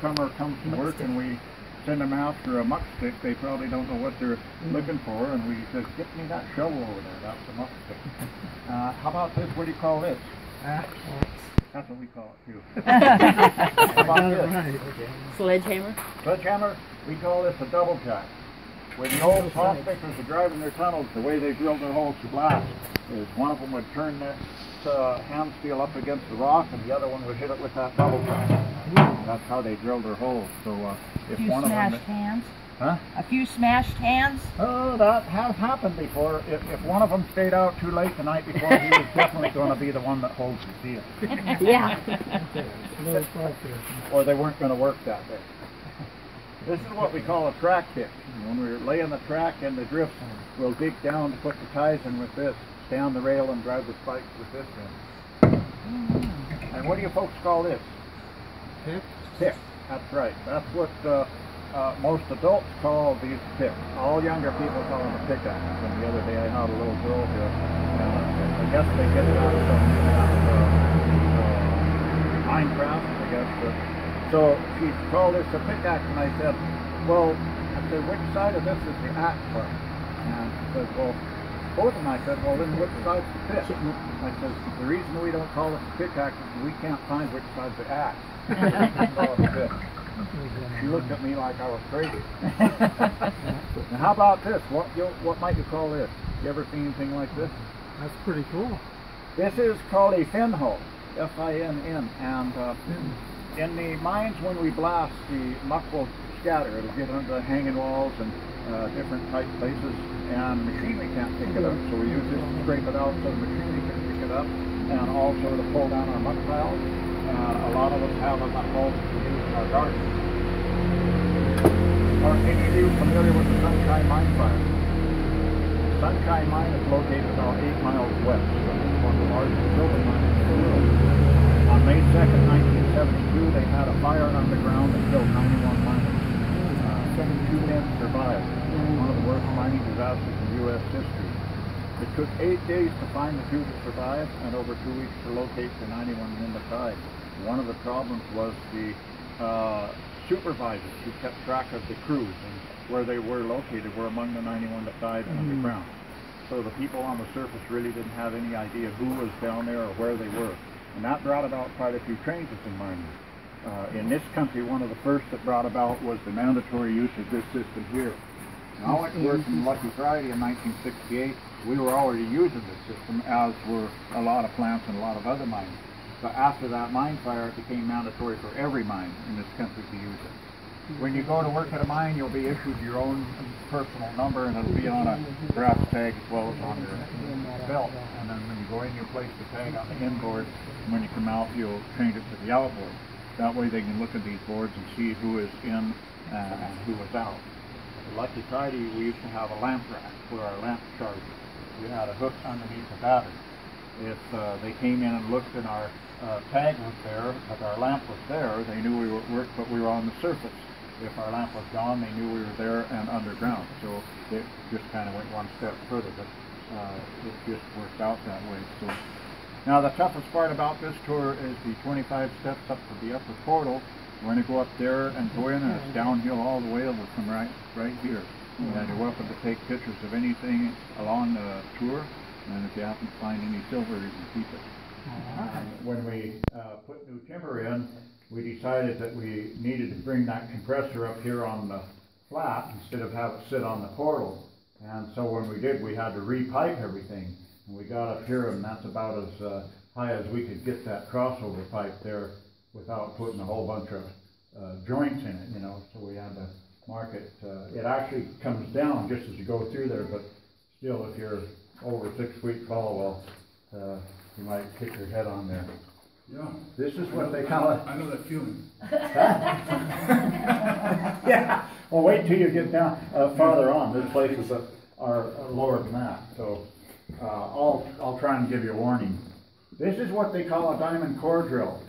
newcomer comes to work and we send them after a muck stick, they probably don't know what they're looking for, and we says, get me that shovel over there, that's the muck stick. How about this? What do you call this? That's what we call it too. How about this? Sledgehammer? Sledgehammer? We call this a double jack. When the old saw pickers were driving their tunnels, the way they drilled their holes to blast is one of them would turn that hand steel up against the rock, and the other one would hit it with that double jack. That's how they drilled their holes. So if one of them, hands? huh? A few smashed hands? Oh, that has happened before. If one of them stayed out too late the night before, he was definitely going to be the one that holds the steel. Yeah. Or they weren't going to work that day. This is what we call a track pick. When we're laying the track and the drift, we'll dig down to put the ties in with this, stay on the rail and drive the spikes with this in. And what do you folks call this? Pick? Pick. That's right. That's what most adults call these picks. All younger people call them a pickaxe. And the other day I had a little girl here. I guess they get it out of some Minecraft, I guess. So she called this a pickaxe, and I said, well, which side of this is the axe part? And she said, well, both of them. I said, well, then which side's the pick? I said, the reason we don't call it a pickaxe is we can't find which side's the axe. We call it a pick. She looked at me like I was crazy. Now, how about this? What might you call this? You ever seen anything like this? That's pretty cool. This is called a fin hoe, F-I-N-N, and in the mines when we blast, the muck will scatter. It'll get under the hanging walls and different tight places, and machinery can't pick it up, so we use this to scrape it out so the machinery can pick it up, and also to pull down our muck piles. A lot of us have them at home to use in our gardens. Are any of you familiar with the Sunshine Mine fire? Sunshine Mine is located about 8 miles west. It's one of the largest silver mines in the world. On May 2nd, 1972, they had a fire underground that killed 91 miners. 72 men survived. One of the worst mining disasters in U.S. history. It took 8 days to find the 2 that survived and over 2 weeks to locate the 91 men that died. One of the problems was the supervisors who kept track of the crews and where they were located were among the 91 that died underground. So the people on the surface really didn't have any idea who was down there or where they were. And that brought about quite a few changes in mining. In this country, one of the first that brought about was the mandatory use of this system here. Now, I went to work in Lucky Friday in 1968. We were already using this system, as were a lot of plants and a lot of other mines. But after that mine fire, it became mandatory for every mine in this country to use it. When you go to work at a mine, you'll be issued your own personal number, and it'll be on a brass tag as well as on your belt. And then when you go in, you'll place the tag on the inboard, and when you come out, you'll change it to the outboard. That way they can look at these boards and see who is in and who is out. At Lucky Friday, we used to have a lamp rack for our lamp chargers. We had a hook underneath the battery. If they came in and looked and our tag was there, but our lamp was there, they knew we were at work, but we were on the surface. If our lamp was gone, they knew we were there and underground. So it just kind of went one step further, but it just worked out that way. So now the toughest part about this tour is the 25 steps up to the upper portal. We're going to go up there and go in, and it's downhill all the way over from right here. And you're welcome to take pictures of anything along the tour, and if you happen to find any silver, you can keep it. When we put new timber in, we decided that we needed to bring that compressor up here on the flat instead of have it sit on the portal. And so when we did, we had to repipe everything. And we got up here, and that's about as high as we could get that crossover pipe there without putting a whole bunch of joints in it, you know. So we had to mark it. It actually comes down just as you go through there, but still, if you're over 6 feet tall, well, you might hit your head on there. Yeah. This is what they call it. I know that feeling. Yeah. Well, wait till you get down farther on. There's places that are lower than that. So I'll try and give you a warning. This is what they call a diamond core drill.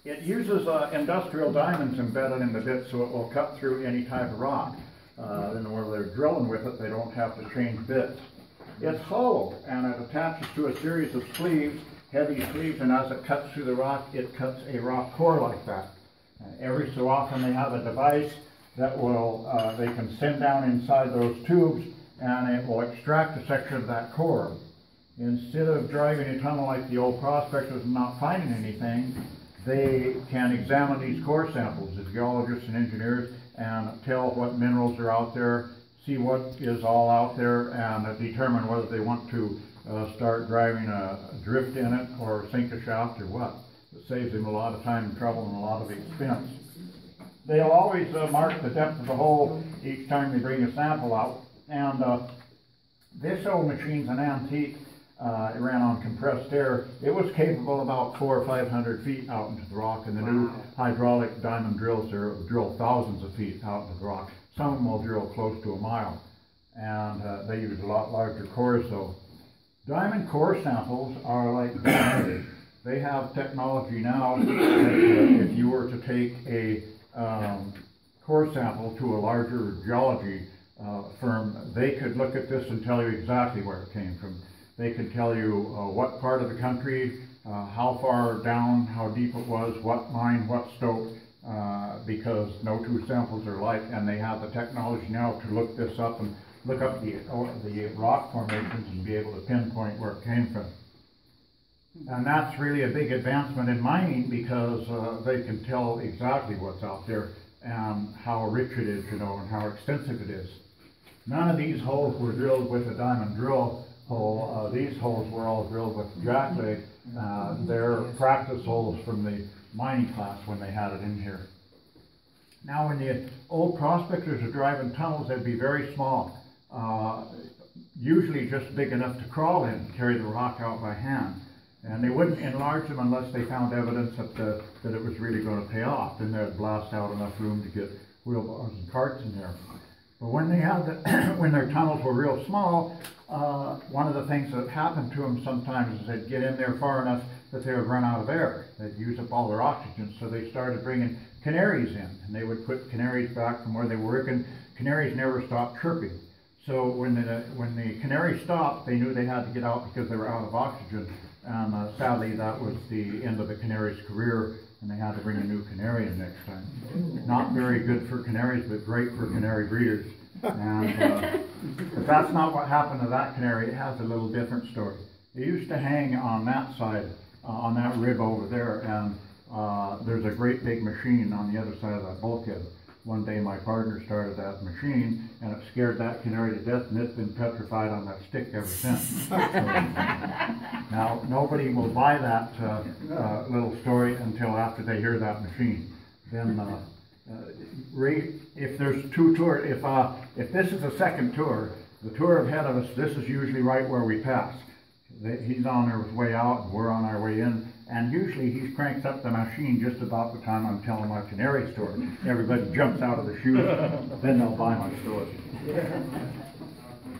It uses industrial diamonds embedded in the bit, so it will cut through any type of rock. Then where they're drilling with it, they don't have to change bits. It's hollow, and it attaches to a series of sleeves, heavy sleeves, and as it cuts through the rock, it cuts a rock core like that. Every so often they have a device that will, they can send down inside those tubes and it will extract a section of that core. Instead of driving a tunnel like the old prospectors and not finding anything, they can examine these core samples, the geologists and engineers, and tell what minerals are out there, see what is all out there, and determine whether they want to start driving a drift in it or sink a shaft or what. It saves them a lot of time and trouble and a lot of expense. They'll always mark the depth of the hole each time they bring a sample out. And this old machine's an antique. It ran on compressed air. It was capable about 400 or 500 feet out into the rock, and the new hydraulic diamond drills drill thousands of feet out into the rock. Some of them will drill close to a mile, and they use a lot larger cores. So diamond core samples are like diamonds. They have technology now that if you were to take a core sample to a larger geology firm, they could look at this and tell you exactly where it came from. They could tell you what part of the country, how far down, how deep it was, what mine, what stope, because no two samples are alike, and they have the technology now to look this up and look up the rock formations and be able to pinpoint where it came from. And that's really a big advancement in mining, because they can tell exactly what's out there and how rich it is, you know, and how extensive it is. None of these holes were drilled with a diamond drill hole. These holes were all drilled with jackleg. They're practice holes from the mining class when they had it in here. Now, when the old prospectors are driving tunnels, they'd be very small, usually just big enough to crawl in, carry the rock out by hand. And they wouldn't enlarge them unless they found evidence that it was really going to pay off. Then they'd blast out enough room to get wheelbarrows and carts in there. But when they had when their tunnels were real small, one of the things that happened to them sometimes is they'd get in there far enough that they would run out of air. They'd use up all their oxygen, so they started bringing canaries in, and they would put canaries back from where they were working. Canaries never stopped chirping. So when the canaries stopped, they knew they had to get out because they were out of oxygen. And sadly, that was the end of the canary's career, and they had to bring a new canary in next time. Not very good for canaries, but great for canary breeders. And, but that's not what happened to that canary. It has a little different story. It used to hang on that side, on that rib over there, and there's a great big machine on the other side of that bulkhead. One day my partner started that machine, and it scared that canary to death, and it's been petrified on that stick ever since. So, now, nobody will buy that little story until after they hear that machine. Then, if there's two tours, if this is a second tour, the tour ahead of us, this is usually right where we pass. He's on his way out, and we're on our way in. And usually he cranks up the machine just about the time I'm telling my canary story. Everybody jumps out of the chute, then they'll buy my story.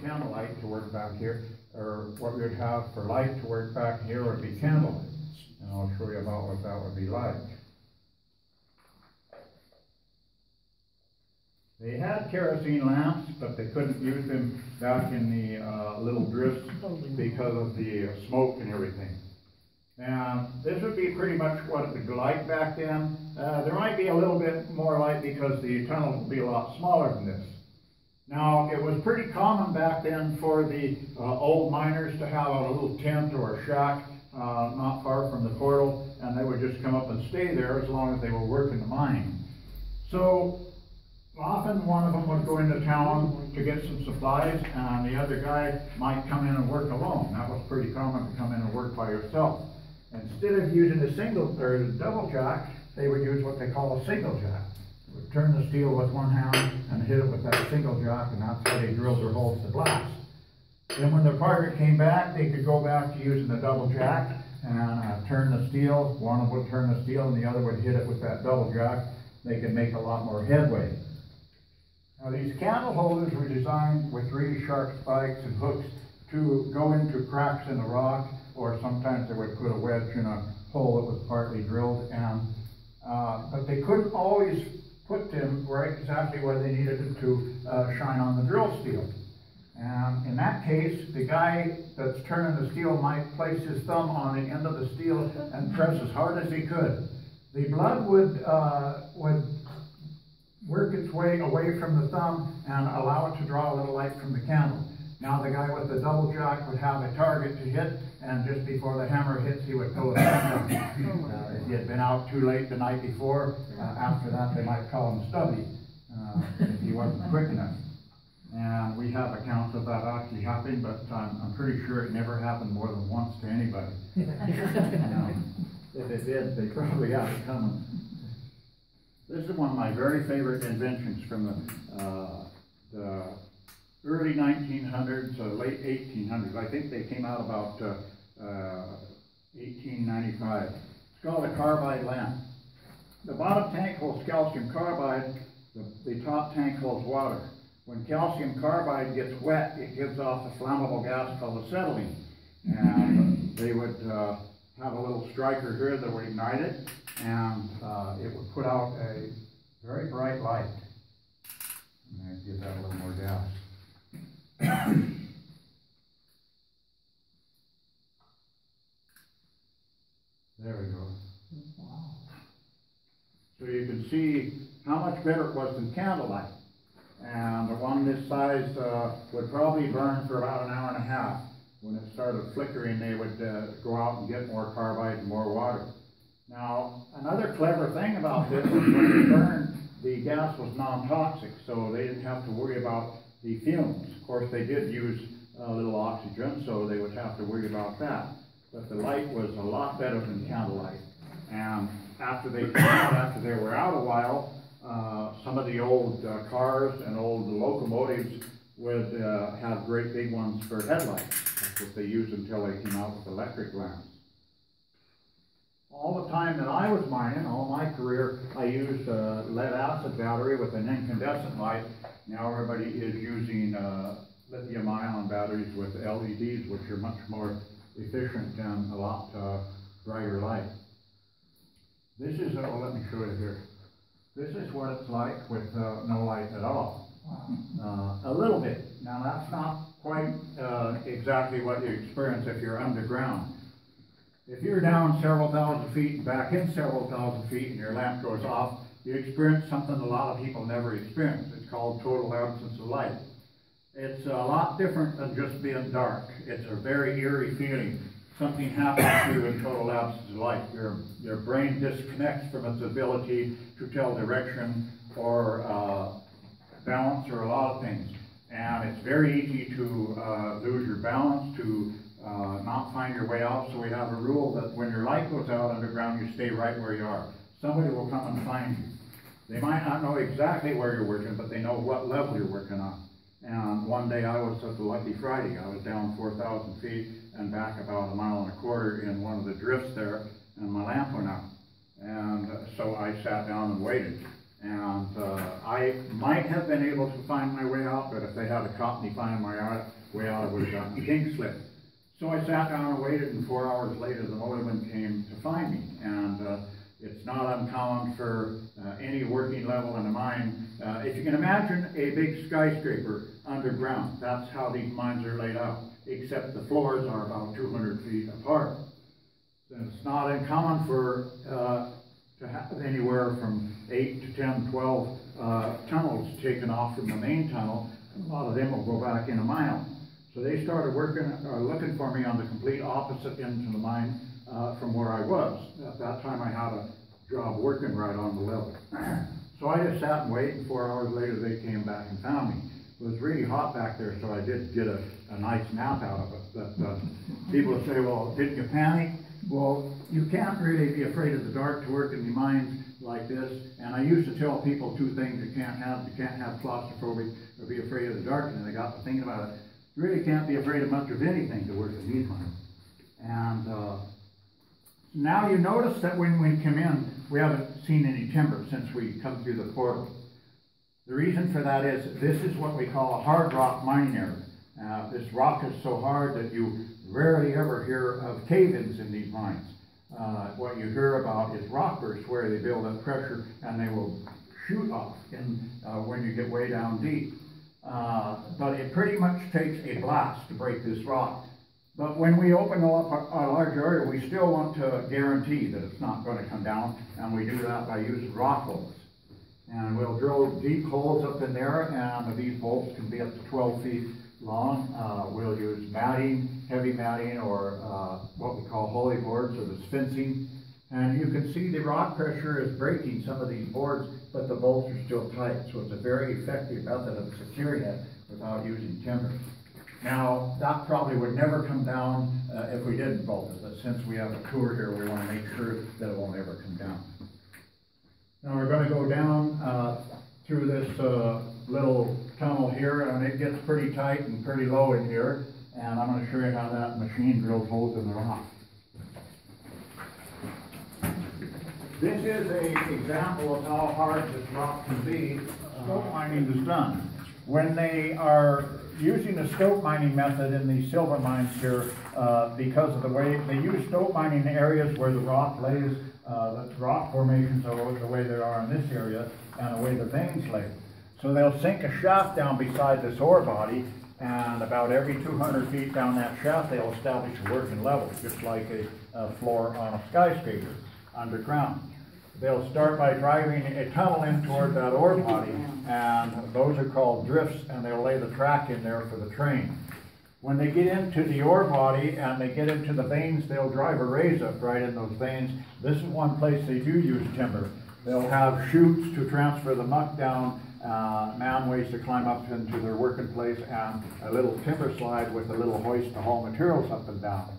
Candlelight to work back here, or what we would have for light to work back here would be candlelight. And I'll show you about what that would be like. They had kerosene lamps, but they couldn't use them back in the little drifts because of the smoke and everything. And this would be pretty much what it would be like back then. There might be a little bit more light because the tunnel would be a lot smaller than this. Now, it was pretty common back then for the old miners to have a little tent or a shack not far from the portal, and they would just come up and stay there as long as they were working the mine. So often one of them would go into town to get some supplies, and the other guy might come in and work alone. That was pretty common to come in and work by yourself. Instead of using a single or a double jack, they would use what they call a single jack. They would turn the steel with one hand and hit it with that single jack, and that's how they drilled their holes to blast. Then when their partner came back, they could go back to using the double jack and turn the steel. One would turn the steel and the other would hit it with that double jack. They could make a lot more headway. Now, these candle holders were designed with really sharp spikes and hooks to go into cracks in the rock, or sometimes they would put a wedge in a hole that was partly drilled, but they couldn't always put them right exactly where they needed it to shine on the drill steel. And in that case, the guy that's turning the steel might place his thumb on the end of the steel and press as hard as he could. The blood would work its way away from the thumb and allow it to draw a little light from the candle. Now the guy with the double jack would have a target to hit, and just before the hammer hits, he would pull the thumb down. If he had been out too late the night before, after that they might call him stubby if he wasn't quick enough. And we have accounts of that actually happening, but I'm pretty sure it never happened more than once to anybody. If it did, they probably had it coming. This is one of my very favorite inventions from the early 1900s, late 1800s. I think they came out about 1895. It's called a carbide lamp. The bottom tank holds calcium carbide, the top tank holds water. When calcium carbide gets wet, it gives off a flammable gas called acetylene. And they would have a little striker here that would ignite it, and it would put out a very bright light. I'm going to give that a little more gas. There we go. Wow. So you can see how much better it was than candlelight. And the one this size would probably burn for about an hour and a half. When it started flickering, they would go out and get more carbide and more water. Now, another clever thing about this is when it burned, the gas was non-toxic, so they didn't have to worry about the fumes. Of course, they did use a little oxygen, so they would have to worry about that. But the light was a lot better than candlelight. And after they came out, after they were out a while, some of the old cars and old locomotives would have great big ones for headlights. That's what they used until they came out with electric lamps. All the time that I was mining, all my career, I used a lead acid battery with an incandescent light. Now everybody is using lithium ion batteries with LEDs, which are much more efficient and a lot brighter light. This is, let me show you here. This is what it's like with no light at all. A little bit. Now that's not quite exactly what you experience if you're underground. If you're down several thousand feet and back in several thousand feet and your lamp goes off, you experience something a lot of people never experience. It's called total absence of light. It's a lot different than just being dark. It's a very eerie feeling. Something happens to you in total absence of light. Your brain disconnects from its ability to tell direction or balance or a lot of things. And it's very easy to lose your balance, to not find your way out. So we have a rule that when your light goes out underground, you stay right where you are. Somebody will come and find you. They might not know exactly where you're working, but they know what level you're working on. And one day I was at the Lucky Friday. I was down 4,000 feet and back about 1.25 miles in one of the drifts there, and my lamp went out. And so I sat down and waited. And I might have been able to find my way out, but if they had caught me finding my way out, I would have gotten a king slip. So I sat down and waited, and 4 hours later the motorman came to find me. And it's not uncommon for any working level in a mine. If you can imagine a big skyscraper underground, that's how these mines are laid out, except the floors are about 200 feet apart. And it's not uncommon for to have anywhere from 8 to 10, 12 tunnels taken off from the main tunnel. A lot of them will go back in a mile. So they started looking for me on the complete opposite end of the mine from where I was. At that time I had a job working right on the level. So I just sat and waited, and 4 hours later they came back and found me. It was really hot back there, so I did get a nice nap out of it. But people say, well, didn't you panic? Well, you can't really be afraid of the dark to work in the mines like this. And I used to tell people two things you can't have. You can't have claustrophobia or be afraid of the dark. And they got to thinking about it. You really can't be afraid of much of anything to work in these mines. And now you notice that when we come in, we haven't seen any timber since we come through the portal. The reason for that is this is what we call a hard rock mining area. This rock is so hard that you rarely ever hear of cave-ins in these mines. What you hear about is rock bursts where they build up pressure and they will shoot off when you get way down deep. But it pretty much takes a blast to break this rock. But when we open up a large area, we still want to guarantee that it's not going to come down, and we do that by using rock holes. And we'll drill deep holes up in there, and these bolts can be up to 12 feet long. We'll use matting, heavy matting, or what we call holey boards, or this fencing. And you can see the rock pressure is breaking some of these boards, but the bolts are still tight. So it's a very effective method of securing it without using timber. Now, that probably would never come down if we didn't bolt it, but since we have a tour here, we want to make sure that it won't ever come down. Now we're going to go down through this little tunnel here, and it gets pretty tight and pretty low in here, and I'm going to show you how that machine drills holes in the rock. This is an example of how hard this rock can be. Stope mining is done. When they are using the stope mining method in the silver mines here, because of the way they use stope mining in areas where the rock lays, the rock formations are the way they are in this area, and the way the veins lay. So they'll sink a shaft down beside this ore body, and about every 200 feet down that shaft, they'll establish a working level, just like a floor on a skyscraper underground. They'll start by driving a tunnel in toward that ore body, and those are called drifts, and they'll lay the track in there for the train. When they get into the ore body and they get into the veins, they'll drive a raise up right in those veins. This is one place they do use timber. They'll have chutes to transfer the muck down, man ways to climb up into their working place, and a little timber slide with a little hoist to haul materials up and down.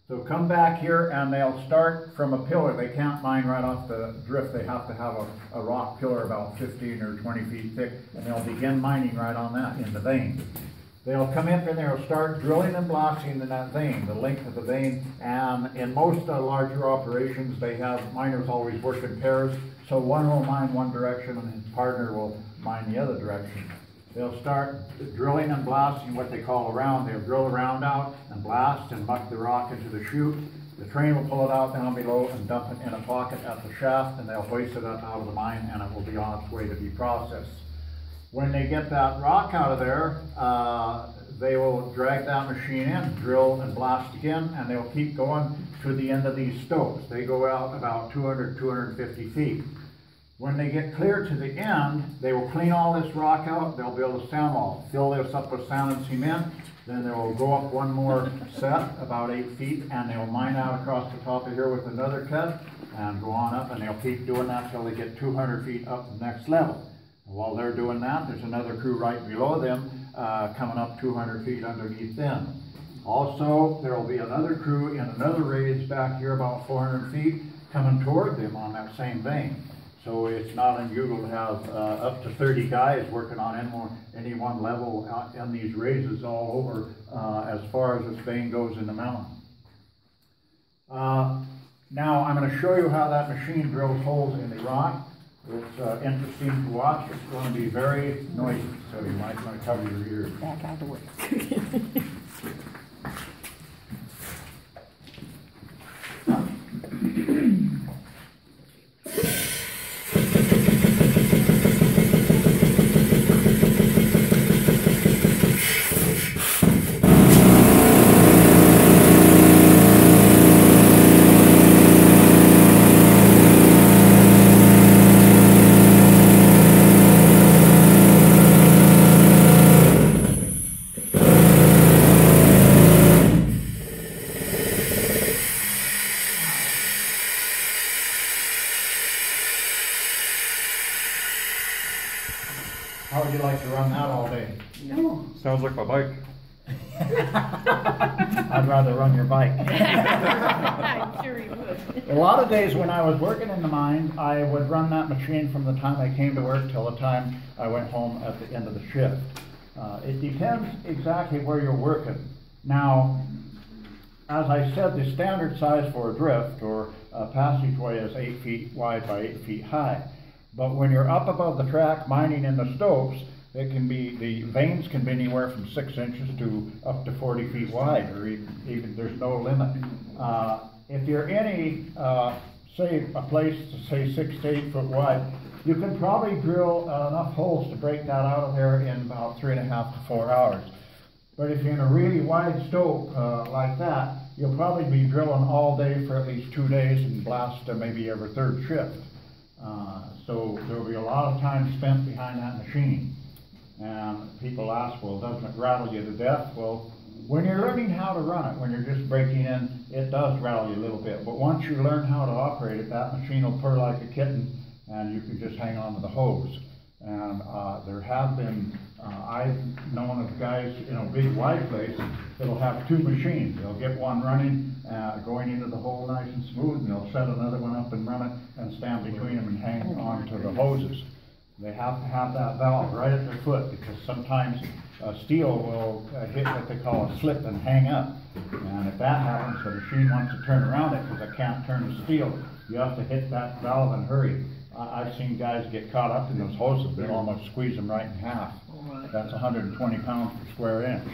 So come back here, and they'll start from a pillar. They can't mine right off the drift. They have to have a rock pillar about 15 or 20 feet thick, and they'll begin mining right on that in the vein. They'll come in and they'll start drilling and blasting in that vein, the length of the vein, and in most larger operations, they have miners always work in pairs, so one will mine one direction and his partner will mine the other direction. They'll start drilling and blasting what they call a round. They'll drill a round out and blast and muck the rock into the chute. The train will pull it out down below and dump it in a pocket at the shaft, and they'll hoist it up out of the mine, and it will be on its way to be processed. When they get that rock out of there, they will drag that machine in, drill and blast again, and they'll keep going to the end of these stopes. They go out about 200, 250 feet. When they get clear to the end, they will clean all this rock out. They'll build a sand wall, fill this up with sand and cement. Then they will go up one more set, about 8 feet, and they'll mine out across the top of here with another cut and go on up, and they'll keep doing that till they get 200 feet up the next level. And while they're doing that, there's another crew right below them coming up 200 feet underneath them. Also, there will be another crew in another raise back here about 400 feet coming toward them on that same vein. So it's not unusual to have up to 30 guys working on any one level in these raises all over as far as this vein goes in the mountain. Now I'm going to show you how that machine drills holes in the rock. It's interesting to watch. It's going to be very noisy, so you might want to cover your ears. Back out of the way. How would you like to run that all day? No. Sounds like my bike. I'd rather run your bike. I'm sure you would. A lot of days when I was working in the mine, I would run that machine from the time I came to work till the time I went home at the end of the shift. It depends exactly where you're working. Now, as I said, the standard size for a drift or a passageway is 8 feet wide by 8 feet high. But when you're up above the track mining in the stopes, it can be, the veins can be anywhere from 6 inches to up to 40 feet wide, or even there's no limit. If you're any, say a place to say 6 to 8 foot wide, you can probably drill enough holes to break that out of there in about 3.5 to 4 hours. But if you're in a really wide stope like that, you'll probably be drilling all day for at least 2 days and blast maybe every third shift. So there'll be a lot of time spent behind that machine. And people ask, well, doesn't it rattle you to death? Well, when you're learning how to run it, when you're just breaking in, it does rattle you a little bit. But once you learn how to operate it, that machine will purr like a kitten, and you can just hang on to the hose. And there have been, I've known of guys in a big wide place that'll have 2 machines. They'll get one running, going into the hole nice and smooth, and they'll set another one up and run it and stand between them and hang on to the hoses. They have to have that valve right at their foot, because sometimes steel will hit what they call a slip and hang up. And if that happens, the machine wants to turn around it because it can't turn the steel. You have to hit that valve and hurry. I've seen guys get caught up in those hoses, they'll almost squeeze them right in half. That's 120 pounds per square inch.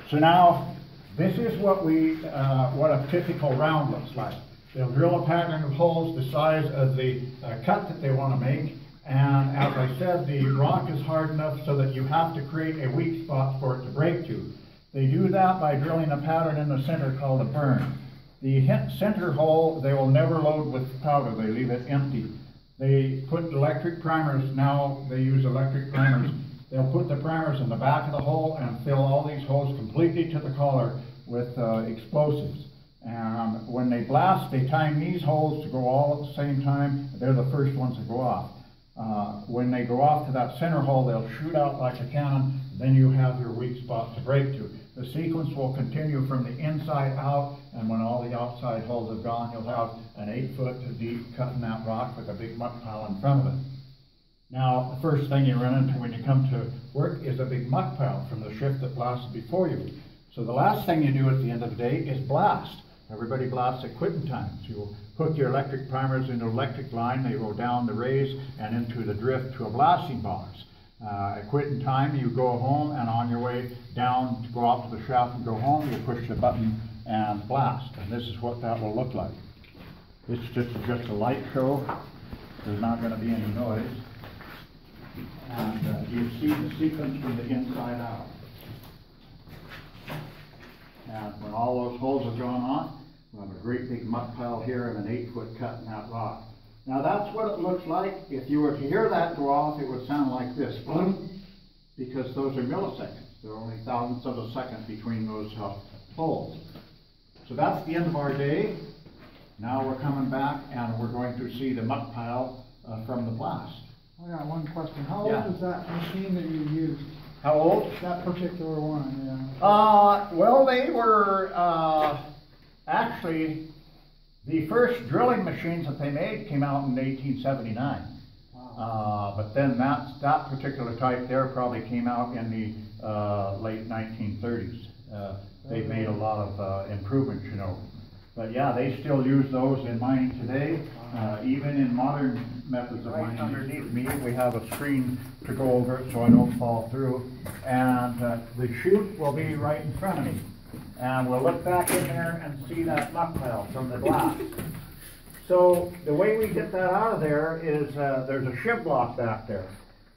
So now, this is what a typical round looks like. They'll drill a pattern of holes the size of the cut that they want to make. And as I said, the rock is hard enough so that you have to create a weak spot for it to break to. They do that by drilling a pattern in the center called a burn. The center hole, they will never load with powder. They leave it empty. They put electric primers. Now they use electric primers. They'll put the primers in the back of the hole and fill all these holes completely to the collar with explosives. And when they blast, they time these holes to go all at the same time. They're the first ones to go off. When they go off to that center hole, they'll shoot out like a cannon. Then you have your weak spot to break to. The sequence will continue from the inside out, and when all the outside holes are gone, you'll have an 8-foot deep cut in that rock with a big muck pile in front of it. Now, the first thing you run into when you come to work is a big muck pile from the shift that blasted before you. So the last thing you do at the end of the day is blast. Everybody blasts at quitting times. You'll hook your electric primers into electric line. They go down the raise and into the drift to a blasting box. At quitting time, you go home, and on your way down to go out to the shaft and go home, you push the button and blast. And this is what that will look like. It's just a light show. There's not going to be any noise. And you see the sequence from the inside out. And when all those holes are drawn on, we'll have a great big muck pile here and an 8-foot cut in that rock. Now that's what it looks like. If you were to hear that go off, it would sound like this, because those are milliseconds. There are only thousandths of a second between those holes. So that's the end of our day. Now we're coming back and we're going to see the muck pile from the blast. I got one question. How Yeah. old is that machine that you used? How old? That particular one, yeah. Well, they were actually the first drilling machines that they made came out in 1879. Wow. But then that particular type there probably came out in the late 1930s. They've made a lot of improvements, you know. But yeah, they still use those in mining today. Even in modern methods of mining, underneath me we have a screen to go over it so I don't fall through. And the chute will be right in front of me. And we'll look back in there and see that muck pile from the blast. So the way we get that out of there is there's a shib block back there.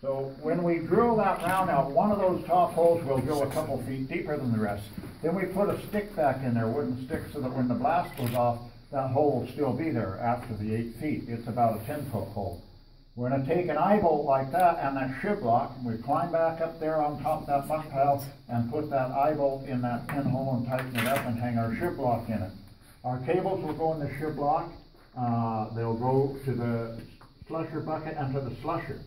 So when we drill that round out, one of those top holes we'll drill a couple feet deeper than the rest. Then we put a stick back in there, wooden stick, so that when the blast goes off, that hole will still be there after the 8 feet. It's about a 10-foot hole. We're going to take an eye bolt like that and that shib block, and we climb back up there on top of that muck pile and put that eye bolt in that pinhole and tighten it up and hang our shib block in it. Our cables will go in the shib block. They'll go to the slusher bucket and to the slusher.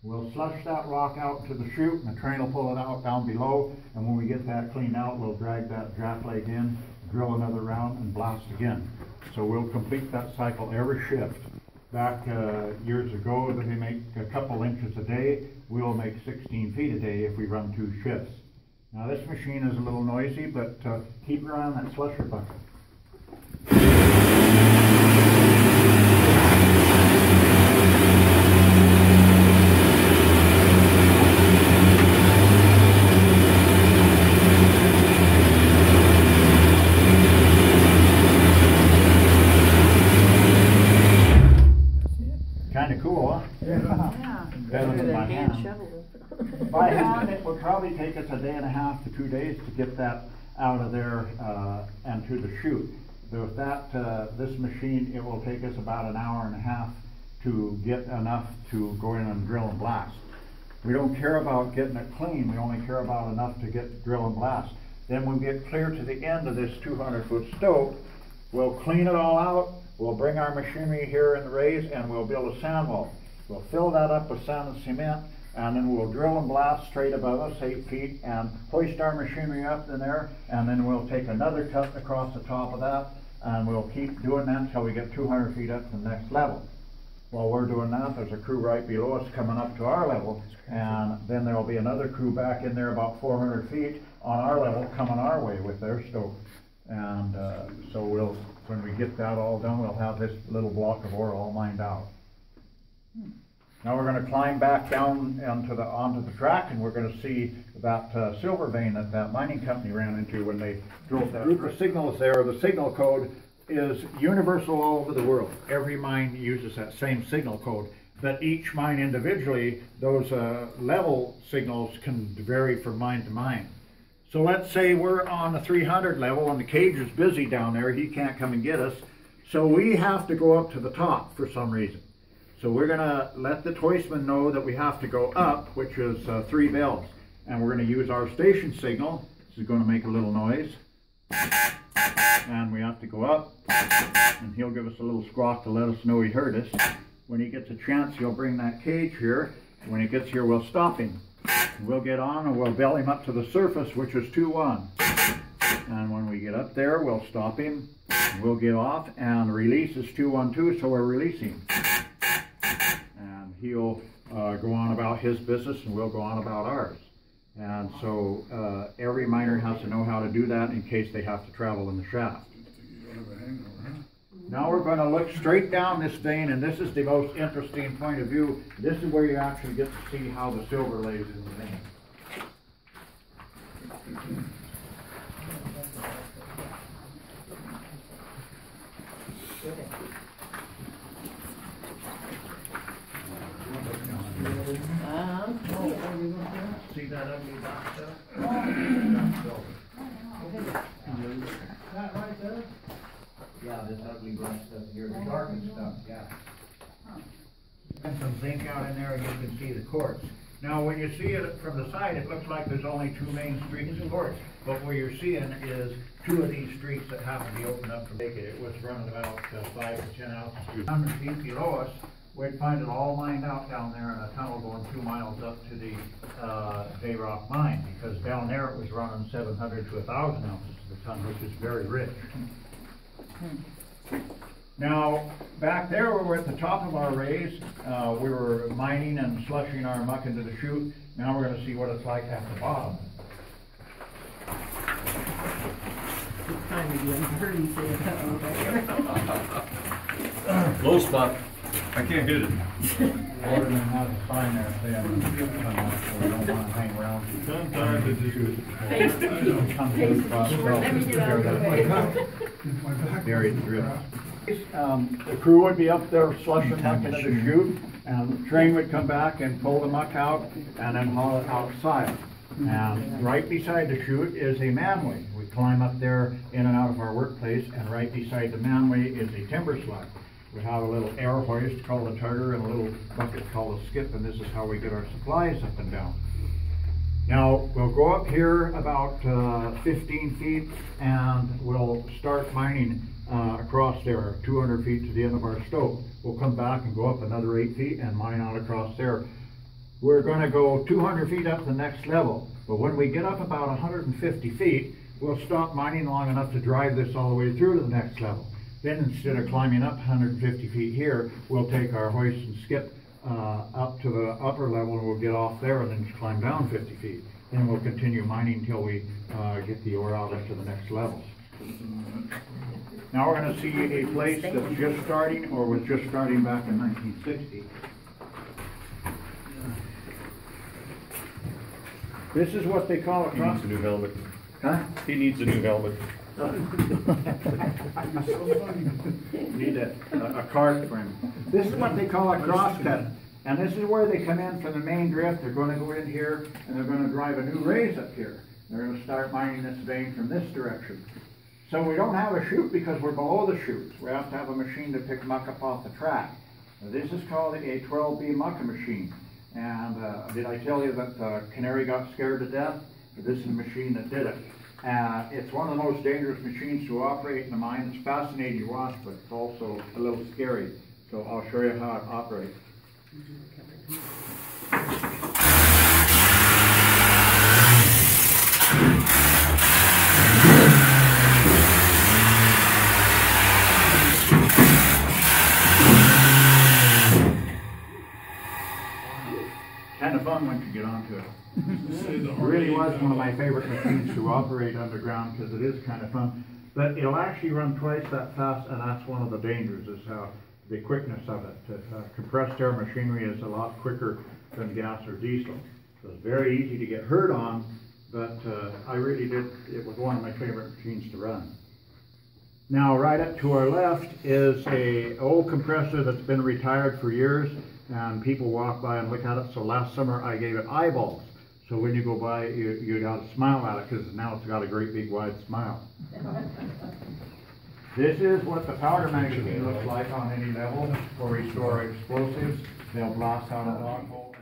We'll slush that rock out to the chute, and the train will pull it out down below, and when we get that cleaned out, we'll drag that jack leg in, drill another round, and blast again. So we'll complete that cycle every shift. Back years ago, they make a couple inches a day. We'll make 16 feet a day if we run 2 shifts. Now this machine is a little noisy, but keep her on that slusher bucket. Kind of cool, huh? Yeah. Yeah. Better than my hand. shovel. If I And it would probably take us a day and a half to 2 days to get that out of there and to the chute. With that, this machine, it will take us about an hour and a half to get enough to go in and drill and blast. We don't care about getting it clean, we only care about enough to get drill and blast. Then when we get clear to the end of this 200-foot stope, we'll clean it all out, we'll bring our machinery here in the raise, and we'll build a sand wall. We'll fill that up with sand and cement, and then we'll drill and blast straight above us, 8 feet, and hoist our machinery up in there, and then we'll take another cut across the top of that, and we'll keep doing that until we get 200 feet up to the next level. While we're doing that, there's a crew right below us coming up to our level, and then there'll be another crew back in there about 400 feet on our level coming our way with their stope. And so when we get that all done, we'll have this little block of ore all mined out. Now we're going to climb back down onto the track, and we're going to see that silver vein that mining company ran into when they drove that. Group of signals there, the signal code is universal all over the world. Every mine uses that same signal code, but each mine individually, those level signals can vary from mine to mine. So let's say we're on the 300 level and the cage is busy down there, he can't come and get us, so we have to go up to the top for some reason. So we're going to let the hoistman know that we have to go up, which is 3 bells. And we're going to use our station signal. This is going to make a little noise. And we have to go up. And he'll give us a little squawk to let us know he heard us. When he gets a chance, he'll bring that cage here. When he gets here, we'll stop him. We'll get on and we'll bell him up to the surface, which is 2-1. And when we get up there, we'll stop him. We'll get off, and release is 2-1-2, so we're releasing. He'll go on about his business and we'll go on about ours. And so every miner has to know how to do that in case they have to travel in the shaft. Now we're going to look straight down this vein, and this is the most interesting point of view. This is where you actually get to see how the silver lays in the vein. See that ugly black stuff? That right there? Yeah, this ugly black stuff here, the darkened stuff, yeah. And some zinc out in there, and you can see the quartz. Now, when you see it from the side, it looks like there's only 2 main streaks of quartz. But what you're seeing is 2 of these streaks that happen to be opened up to make it. It was running about 5 to 10 ounces. 100 feet below us, we'd find it all mined out down there in a tunnel going 2 miles up to the Bay Rock mine, because down there it was running 700 to 1,000 ounces to the ton, which is very rich. Now, back there we were at the top of our raise. We were mining and slushing our muck into the chute. Now we're going to see what it's like at the bottom. It's kind of doing dirty saying, Low spot. I can't hit it. Waterman has a sign there saying, so we don't want to hang around. Sometimes it just goes. Buried the drill. The crew would be up there slushing muck into the chute, and the train would come back and pull the muck out and then haul it outside. And right beside the chute is a manway. We climb up there in and out of our workplace, and right beside the manway is a timber slug. We have a little air hoist called a tugger and a little bucket called a skip, and this is how we get our supplies up and down. Now, we'll go up here about 15 feet, and we'll start mining across there, 200 feet to the end of our stope. We'll come back and go up another 8 feet and mine out across there. We're going to go 200 feet up the next level, but when we get up about 150 feet, we'll stop mining long enough to drive this all the way through to the next level. Then instead of climbing up 150 feet here, we'll take our hoist and skip up to the upper level, and we'll get off there and then climb down 50 feet. Then we'll continue mining until we get the ore out into the next level. Now we're going to see a place that's just starting, or was just starting back in 1960. This is what they call a He needs a new helmet. Huh? He needs a new helmet. Need a card frame. This is what they call a crosscut. And this is where they come in from the main drift. They're gonna go in here and they're gonna drive a new raise up here. They're gonna start mining this vein from this direction. So we don't have a chute because we're below the chutes. We have to have a machine to pick muck up off the track. Now, this is called a 12B mucker machine. And did I tell you that Canary got scared to death? This is a machine that did it. It's one of the most dangerous machines to operate in the mine. It's fascinating to watch, but it's also a little scary. So I'll show you how it operates. Kind of fun once you get onto it. It really was one of my favorite machines to operate underground because it is kind of fun. But it'll actually run twice that fast, and that's one of the dangers, is how the quickness of it. Compressed air machinery is a lot quicker than gas or diesel. So it's very easy to get hurt on, but I really did, it was one of my favorite machines to run. Now right up to our left is a old compressor that's been retired for years, and people walk by and look at it. So last summer I gave it eyeballs. So when you go by, you got to smile at it, because now it's got a great big wide smile. This is what the powder magazine looks like on any level where we store explosives. They'll blast out a log hole.